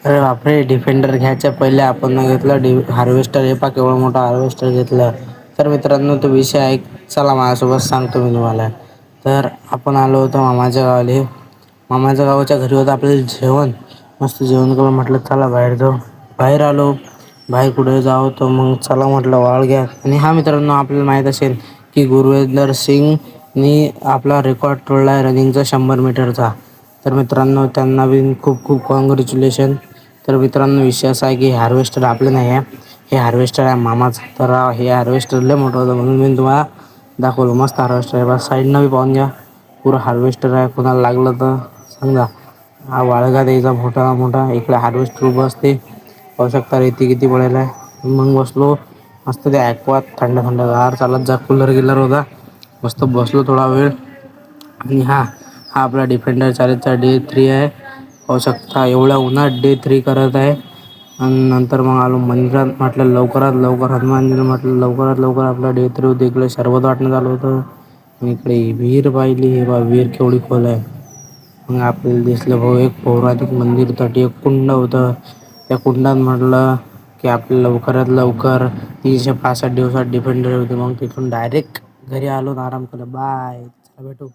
अरे बापरे, डिफेंडर घ्यायच्या पहिले आपण घेतलं हार्वेस्टर. हे पा केवढा मोठा हार्वेस्टर घेतलं. तर मित्रांनो, तो विषय चला माझ्यासोबत सांगतो मी तुम्हाला. तर आपण आलो होतो मामाच्या गावाले. मामाच्या गावाच्या घरी होतं आपल्याला जेवण. मस्त जेवण करून म्हटलं चला बाहेर जाऊ. बाहेर आलो. बाहेर कुठे जाऊ तर मग चला म्हटलं वाळग्या. आणि हा मित्रांनो, आपल्याला माहीत असेल की गुरविंदर सिंगनी आपला रेकॉर्ड तोडला आहे रनिंगचा 100 मीटरचा. तर मित्रांनो, त्यांना बी खूप खूप कॉंग्रॅच्युलेशन. तर मित्रांनो, विषय असा आहे की हार्वेस्टर आपलं नाही आहे, हे हार्वेस्टर आहे मामाचं. तर हे हार्वेस्टर लय मोठं होतं म्हणून मी तुम्हाला दाखवलं. मस्त हार्वेस्टर आहे. बा साईडनं बी पाहून घ्या, पुरं हार्वेस्टर आहे. कोणाला लागलं तर सांगा. हा वाळगा द्यायचा मोठा मोठा. इकडे हार्वेस्टर उभं असते. पाहू शकता रेती किती पडेल आहे. मग बसलो मस्त त्या ॲक्वात, थंड थंड गार चालत जा. कूलर गिलर होता. मस्त बसलो थोडा वेळ. आणि हा आपला डिफेंडर चॅलेंजचा डे 3 आहे. पाहू शकता एवढ्या उन्हात डे 3 करत आहे. आणि नंतर मग आलो मंदिरात. म्हटलं लवकरात लवकर हनुमान म्हटलं लवकरात लवकर आपला डे 3 होते. इकडे सरबत वाटणं चालू होतं. इकडे विहीर पाहिली. हे बा विहीर केवढी खोल आहे. मग आपल्याला दिसलं भाऊ एक पौराणिक मंदिर तटी एक कुंड होतं. त्या कुंडात म्हटलं की आपलं लवकरात लवकर 365 दिवसात डिफेंडर होते. मग तिथून डायरेक्ट घरी आलो आणि आराम केला. बाय, चला भेटू.